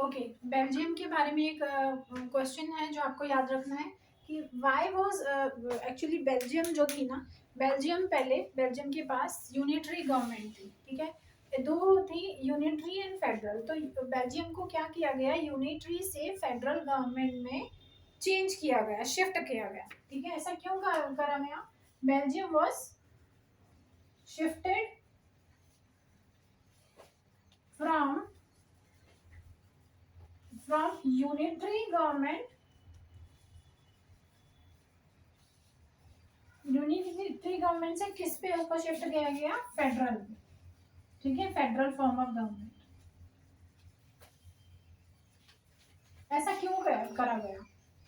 Okay, Belgium के बारे में एक क्वेश्चन है जो आपको याद रखना है कि वाई वॉज एक्चुअली बेल्जियम जो थी ना, बेल्जियम के पास यूनिटरी गवर्नमेंट थी, ठीक है। दो थी, यूनिटरी एंड फेडरल। तो बेल्जियम को क्या किया गया, यूनिटरी से फेडरल गवर्नमेंट में चेंज किया गया, शिफ्ट किया गया, ठीक है। ऐसा क्यों करा गया? Belgium was shifted from unitary government, unitary government से किस पे उसको शिफ्ट किया गया, फेडरल पे, ठीक है, फेडरल फॉर्म ऑफ गवर्नमेंट। ऐसा क्यों करा गया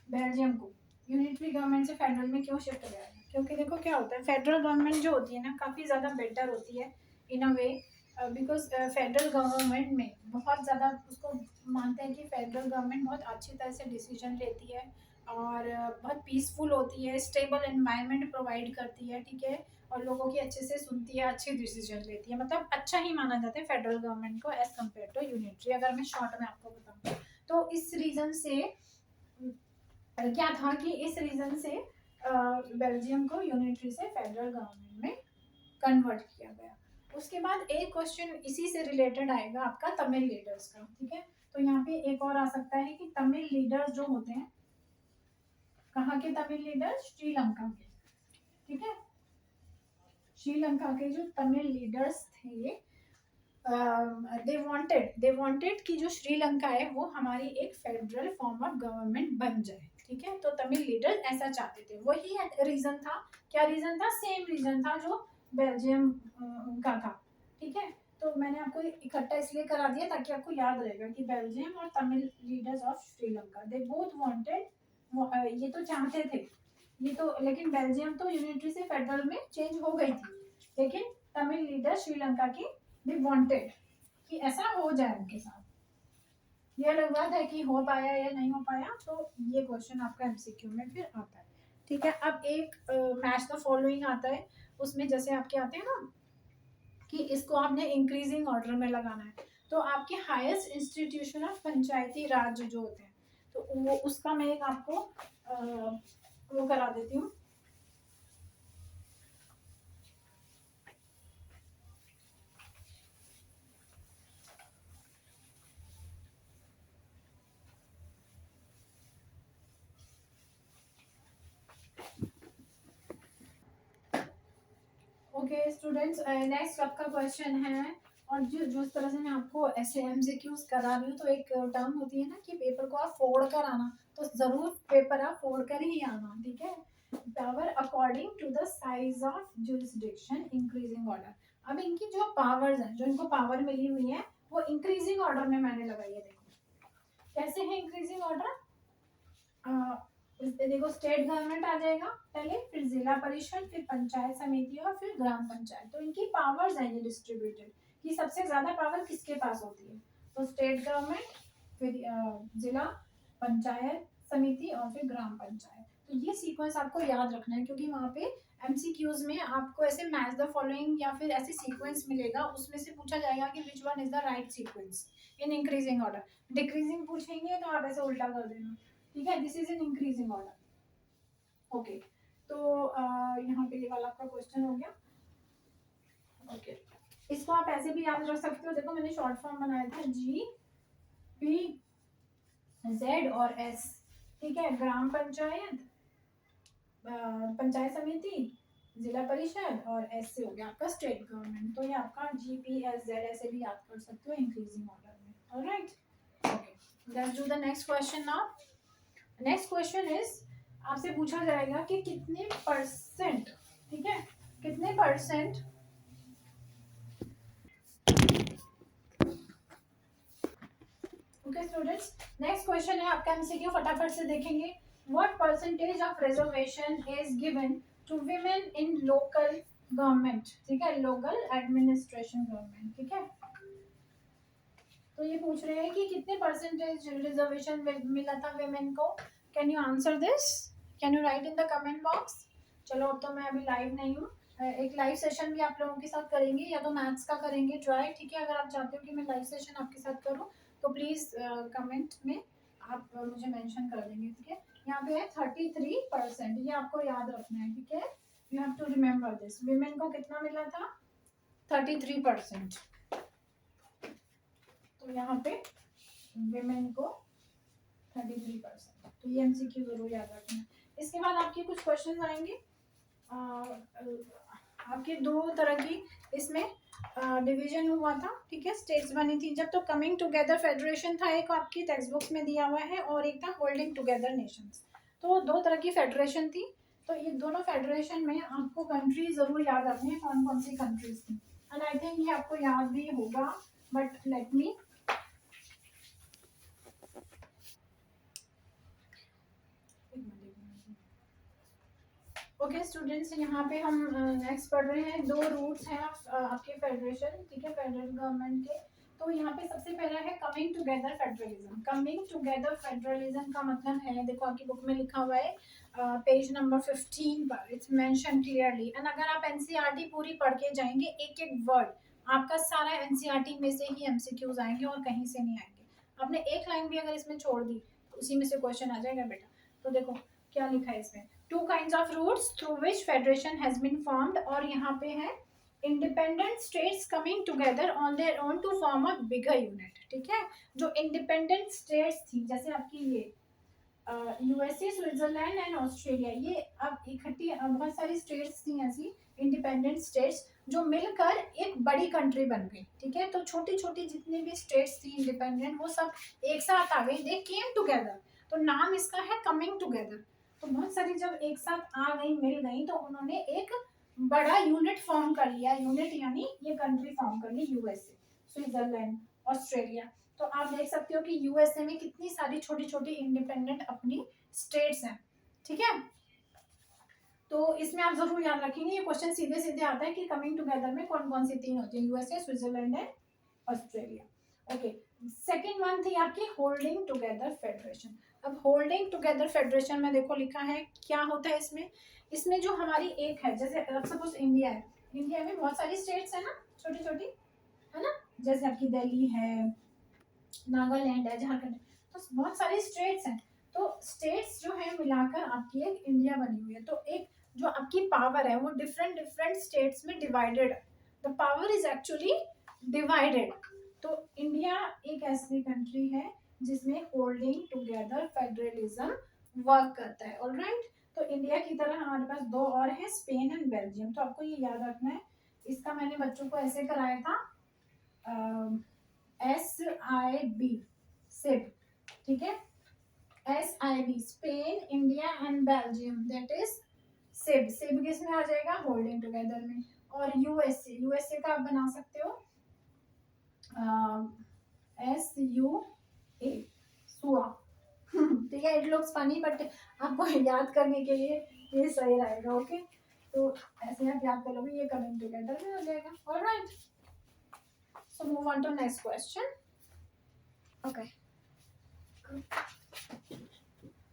बेल्जियम को यूनिटरी गवर्नमेंट से फेडरल में क्यों शिफ्ट किया गया? क्योंकि देखो क्या होता है, फेडरल गवर्नमेंट जो होती है ना काफ़ी ज़्यादा बेटर होती है इन अ वे, बिकॉज फेडरल गवर्नमेंट में बहुत ज़्यादा उसको मानते हैं कि फेडरल गवर्नमेंट बहुत अच्छी तरह से डिसीजन लेती है और बहुत पीसफुल होती है, स्टेबल एनवायरनमेंट प्रोवाइड करती है, ठीक है, और लोगों की अच्छे से सुनती है, अच्छे डिसीजन लेती है, मतलब अच्छा ही माना जाता है फेडरल गवर्नमेंट को एज कम्पेयर टू यूनिटरी, अगर मैं शॉर्ट में आपको बताऊँ। तो इस रीज़न से क्या था कि इस रीज़न से बेल्जियम को यूनिटरी से फेडरल गवर्नमेंट में कन्वर्ट किया गया। उसके बाद एक क्वेश्चन इसी से रिलेटेड आएगा आपका, तमिल लीडर्स का, ठीक है। तो यहाँ पे एक और आ सकता है कि तमिल लीडर्स जो होते हैं, कहाँ के तमिल लीडर्स, श्रीलंका के, ठीक है। श्रीलंका के जो तमिल लीडर्स थे, दे वांटेड कि जो श्रीलंका है वो हमारी एक फेडरल फॉर्म ऑफ गवर्नमेंट बन जाए, ठीक है। तो तमिल लीडर ऐसा चाहते थे, वही रीजन था। क्या रीजन था? सेम रीजन था जो बेल्जियम का था, ठीक है। तो मैंने आपको इकट्ठा इसलिए करा दिया ताकि आपको याद रहेगा कि बेल्जियम और Tamil leaders of Sri Lanka, they both wanted, ये तो चाहते थे, ये तो, लेकिन बेल्जियम तो यूनिटरी से फेडरल में चेंज हो गई थी, लेकिन तमिल लीडर श्रीलंका की दे वांटेड कि ऐसा हो जाए उनके साथ। ये अलग बात है कि हो पाया या नहीं हो पाया, तो ये क्वेश्चन आपका एमसीक्यू में फिर आता है, ठीक है। अब एक मैच द फॉलोइंग आता है, उसमें जैसे आपके आते हैं ना कि इसको आपने इंक्रीजिंग ऑर्डर में लगाना है, तो आपके हाईएस्ट इंस्टीट्यूशन ऑफ पंचायती राज जो होते हैं, तो वो उसका मैं एक आपको वो करा देती हूँ। ओके स्टूडेंट्स, नेक्स्ट आपका क्वेश्चन है, और जो जिस तरह से मैं आपको ऐसे एमसीक्यूज करा रही हूँ, तो एक टर्म होती है ना कि पेपर को आप फोड़ कर आना, तो जरूर पेपर आप फोड़ कर ही आना, ठीक है। Power according to the size of jurisdiction, increasing order. अब इनकी जो पावर्स हैं, जो इनको पावर मिली हुई है, वो इंक्रीजिंग ऑर्डर में मैंने लगाई है। देखो कैसे है इंक्रीजिंग ऑर्डर, देखो स्टेट गवर्नमेंट आ जाएगा पहले, फिर जिला परिषद, फिर पंचायत समिति और फिर ग्राम पंचायत। तो इनकी पावर्स हैं ये डिस्ट्रीब्यूटेड कि सबसे ज्यादा पावर किसके पास होती है, तो स्टेट गवर्नमेंट, फिर जिला पंचायत समिति और फिर ग्राम पंचायत। तो ये सीक्वेंस आपको याद रखना है, क्योंकि वहाँ पे एमसीक्यूज में आपको ऐसे मैच द फॉलोइंग या फिर ऐसे सीक्वेंस मिलेगा, उसमें से पूछा जाएगा कि which one is the right sequence in increasing order. Decreasing पूछेंगे तो आप ऐसे उल्टा कर देना, ठीक है। This is in increasing order, okay. तो यहाँ पे ये वाला आपका क्वेश्चन हो गया, ओके। इसको आप ऐसे भी याद रख सकते हो, देखो मैंने शॉर्ट फॉर्म बनाया था जी पी जेड और एस, ठीक है। ग्राम पंचायत, पंचायत समिति, जिला परिषद, और एस से हो गया आपका स्टेट गवर्नमेंट। तो ये आपका जी पी एस जेड ऐसे भी याद कर सकते हो इंक्रीजिंग ऑर्डर में, alright, okay. Let's do the next question now. Next question is, आपसे पूछा जाएगा कि कितने परसेंट, ठीक है, कितने percent, okay students. Next question है आपका एमसीक्यू, फटाफट से देखेंगे। What percentage of reservation is given to women in local government, ठीक है, लोकल एडमिनिस्ट्रेशन गवर्नमेंट, ठीक है। तो ये पूछ रहे हैं कि कितने परसेंटेज रिजर्वेशन मिला था वेमेन को। Can you answer this, can you right in the comment box. चलो अब तो मैं अभी लाइव नहीं हूँ, एक लाइव सेशन भी आप लोगों के साथ करेंगे, या तो मैथ्स का करेंगे ट्राई, ठीक है। अगर आप चाहते हो कि मैं लाइव सेशन आपके साथ करूँ तो प्लीज कमेंट में आप मुझे मेंशन कर देंगे, ठीक है। यहाँ पे है 33%, ये आपको याद रखना है, ठीक है। You have to remember this. Women को कितना मिला था? 33%। तो यहाँ पे विमेन को 33%। तो ये एमसीक्यू जरूर याद रखना है। इसके बाद आपके कुछ क्वेश्चन आएंगे। आपके दो तरह की इसमें डिवीजन हुआ था, ठीक है, स्टेट्स बनी थी जब। तो कमिंग टुगेदर फेडरेशन था एक, आपकी टेक्स्ट बुक्स में दिया हुआ है, और एक था होल्डिंग टुगेदर नेशंस। तो दो तरह की फेडरेशन थी। तो ये दोनों फेडरेशन में आपको कंट्री जरूर याद रखनी है, कौन कौन सी कंट्रीज थी। एंड आई थिंक ये आपको याद भी होगा, but let me okay students, यहाँ पे हम नेक्स्ट पढ़ रहे हैं। दो रूट्स हैं आपके फेडरेशन, ठीक है, फेडरल गवर्नमेंट के। तो यहाँ पे सबसे पहला है coming together federalism. Coming together federalism का मतलब है, देखो आपकी बुक में लिखा हुआ है पेज नंबर 15 पर, इट्स मेंशन क्लियरली। एंड अगर आप एनसीईआरटी पूरी पढ़ के जाएंगे एक एक वर्ड, आपका सारा एनसीईआरटी में से ही एमसीक्यूज आएंगे और कहीं से नहीं आएंगे। आपने एक लाइन भी अगर इसमें छोड़ दी तो उसी में से क्वेश्चन आ जाएगा बेटा। तो देखो क्या लिखा है इसमें, two kinds of routes through which federation has been formed, और यहाँ पे है independent states coming together on their own to form a bigger unit, ठीक है। जो इंडिपेंडेंट स्टेट्स थी, जैसे आपकी ये यूएसए, स्विट्जरलैंड एंड ऑस्ट्रेलिया, ये अब इकट्ठी बहुत सारी स्टेट्स थी ऐसी इंडिपेंडेंट स्टेट्स जो मिलकर एक बड़ी कंट्री बन गई, ठीक है। तो छोटी छोटी जितनी भी स्टेट्स थी इंडिपेंडेंट, वो सब एक साथ आ गई, दे केम टुगेदर। तो नाम इसका है कमिंग टुगेदर। तो बहुत सारी जब एक साथ आ गई, मिल गई, तो उन्होंने एक बड़ा यूनिट फॉर्म कर लिया। यूनिट यानी ये कंट्री फॉर्म कर ली, यूएसए, स्विट्जरलैंड, ऑस्ट्रेलिया। तो आप देख सकते हो कि यूएसए में कितनी सारी छोटी छोटी इंडिपेंडेंट अपनी स्टेट्स हैं, ठीक है। तो इसमें आप जरूर याद रखेंगे, ये क्वेश्चन सीधे सीधे आता है कि कमिंग टुगेदर में कौन कौन सी तीन होती है, USA, Switzerland and Australia. Okay, second one थी आपकी होल्डिंग टुगेदर फेडरेशन। अब होल्डिंग टुगेदर फेडरेशन में देखो लिखा है क्या होता है इसमें। इसमें जो हमारी एक है, जैसे सपोज इंडिया है, इंडिया में बहुत सारी स्टेट्स है ना, छोटी छोटी, है ना, जैसे आपकी दिल्ली है, नागालैंड है, झारखंड, तो बहुत सारी स्टेट्स हैं। तो स्टेट्स जो है मिलाकर आपकी एक इंडिया बनी हुई है। तो एक जो आपकी पावर है वो डिफरेंट डिफरेंट स्टेट्स में डिवाइडेड है। The power is actually divided. तो इंडिया एक ऐसी कंट्री है जिसमें होल्डिंग टुगेदर फेडरलिज्म वर्क करता है, ऑलराइट। तो इंडिया की तरह हमारे पास दो और है, स्पेन एंड बेल्जियम। तो आपको ये याद रखना है। इसका मैंने बच्चों को ऐसे कराया था, SIB, सिब, ठीक है। SIB, Spain, India and Belgium, that is सिब। सिब किस में आ जाएगा, होल्डिंग टुगेदर में। और यूएसए, यूएसए का आप बना सकते हो SUA, सुआ, ठीक है। इट लुक्स फनी बट आपको याद करने के लिए ये सही रहेगा, ओके। तो ऐसे आप याद कर लोगे, ये कमिंग टुगेदर में हो जाएगा, alright. So move on to next question. Okay.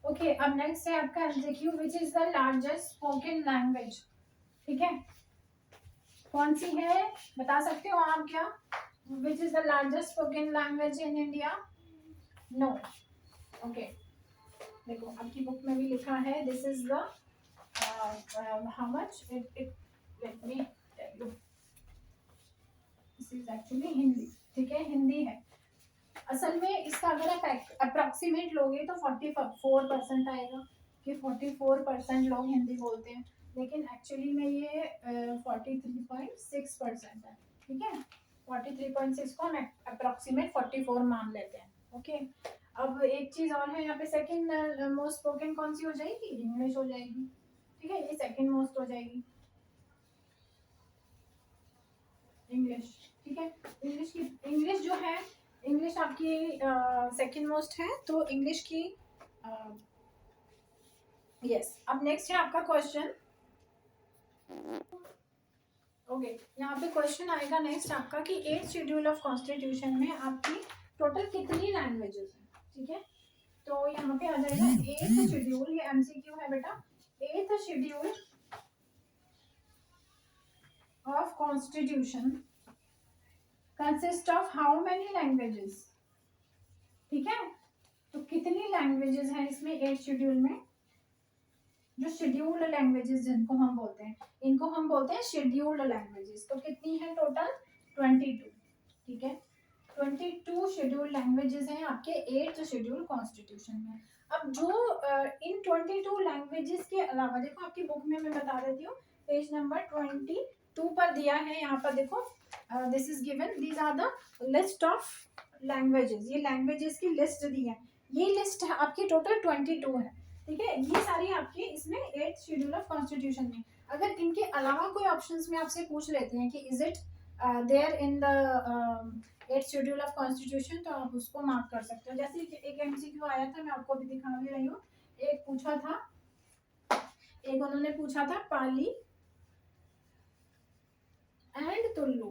Okay, अब next है आपका MCQ, which is the largest spoken language, ठीक है। कौन सी है बता सकते हो आप क्या? Which is the largest spoken language in India? No. Okay. देखो आपकी बुक में भी लिखा है, this is the how much it let me tell you. This is actually Hindi, ठीक है, हिंदी है। असल में इसका अगर आप अप्रोक्सीमेट लोगे तो 44% आएगा कि 44% लोग हिंदी बोलते हैं, लेकिन एक्चुअली में ये 43.6% है, ठीक है। 43.6 को हम अप्रोक्सीमेट 44 मान लेते हैं, ओके। अब एक चीज और है यहाँ पे, सेकंड मोस्ट स्पोकन कौन सी हो जाएगी, इंग्लिश हो जाएगी, ठीक है। ये सेकंड मोस्ट हो जाएगी, इंग्लिश, ठीक है। इंग्लिश जो है, इंग्लिश आपकी सेकंड मोस्ट है, तो इंग्लिश की यस। अब नेक्स्ट है आपका क्वेश्चन, ओके। यहाँ पे क्वेश्चन आएगा नेक्स्ट आपका कि 8th शेड्यूल ऑफ कॉन्स्टिट्यूशन में आपकी टोटल कितनी लैंग्वेजेस हैं, ठीक है। तो यहाँ पे आ जाएगा 8th शेड्यूल, ये एमसीक्यू है बेटा। 8th schedule of constitution consist of how many languages, ठीक है। तो कितनी लैंग्वेजेस हैं इसमें 8 शेड्यूल में? जो शेड्यूल्ड लैंग्वेजेस जिनको हम बोलते हैं, इनको हम बोलते हैं शेड्यूल्ड लैंग्वेजेस। तो कितनी है टोटल? 22। ठीक है, 22 शेड्यूल्ड लैंग्वेजेस हैं आपके 8th शेड्यूल कॉन्स्टिट्यूशन में। अब जो इन 22 लैंग्वेजेस के अलावा, देखो आपकी बुक में मैं बता देती हूँ, पेज नंबर 22 पर दिया है, यहाँ पर देखो, this is given, these are the list of languages. ये लैंग्वेजेस की लिस्ट दी है, ये लिस्ट है आपकी टोटल 22 है। ठीक है, ये सारी आपकी इसमें 8th शेड्यूल ऑफ कॉन्स्टिट्यूशन में। अगर इनके अलावा कोई ऑप्शंस में आपसे पूछ लेते हैं कि is it there in the 8th schedule of constitution, तो आप उसको मार्क कर सकते हो। जैसे कि एक एमसीक्यू आया था, मैं आपको भी दिखा भी रही हूँ। एक पूछा था, एक उन्होंने पूछा था पाली एंड तुल्लू।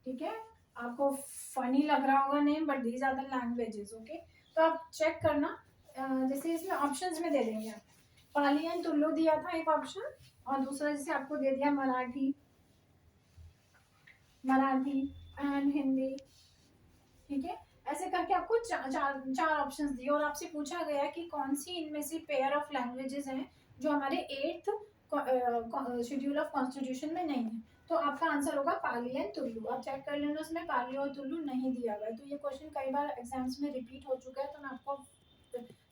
ठीक है, आपको फनी लग रहा होगा name, but these are the languages. Okay, तो आप चेक करना, जैसे इसमें ऑप्शंस में दे देंगे आप, पाली एंड तुल्लू दिया था एक ऑप्शन, और दूसरा जैसे आपको दे दिया मराठी, मराठी एंड हिंदी। ठीक है, ऐसे करके आपको चार ऑप्शंस दिए, और आपसे पूछा गया कि कौन सी इनमें से पेयर ऑफ लैंग्वेजेस हैं जो हमारे 8th शेड्यूल ऑफ कॉन्स्टिट्यूशन में नहीं है। तो आपका आंसर होगा पाली एंड तुल्लू। आप चेक कर लेना, उसमें पाली और तुल्लू नहीं दिया हुआ है। तो ये क्वेश्चन कई बार एग्जाम्स में रिपीट हो चुका है, तो मैं आपको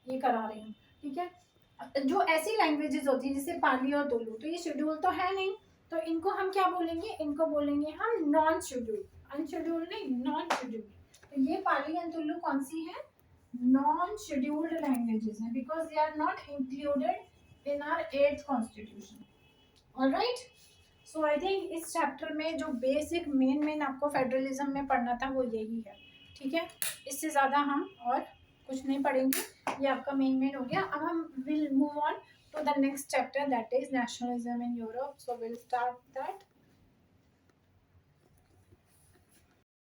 ये करा रही हूँ। ठीक है, जो ऐसी लैंग्वेजेस होती है जैसे पाली और तुल्लू, तो ये शेड्यूल तो है नहीं, तो इनको हम क्या बोलेंगे? इनको बोलेंगे हम नॉन शेड्यूल, अनशेड्यूल नहीं, नॉन शेड्यूल। तो ये पाली एंड तुल्लू कौन सी है? नॉन शेड्यूल्ड लैंग्वेजेस हैं, because they are not included in our 8th constitution. Alright, so I think इस चैप्टर में जो बेसिक मेन आपको फेडरलिज्म में पढ़ना था वो यही है। ठीक है, इससे ज़्यादा हम और कुछ नहीं पढ़ेंगे, ये आपका मेन हो गया। अब हम will move on to the next chapter, that is nationalism in Europe. So will start that.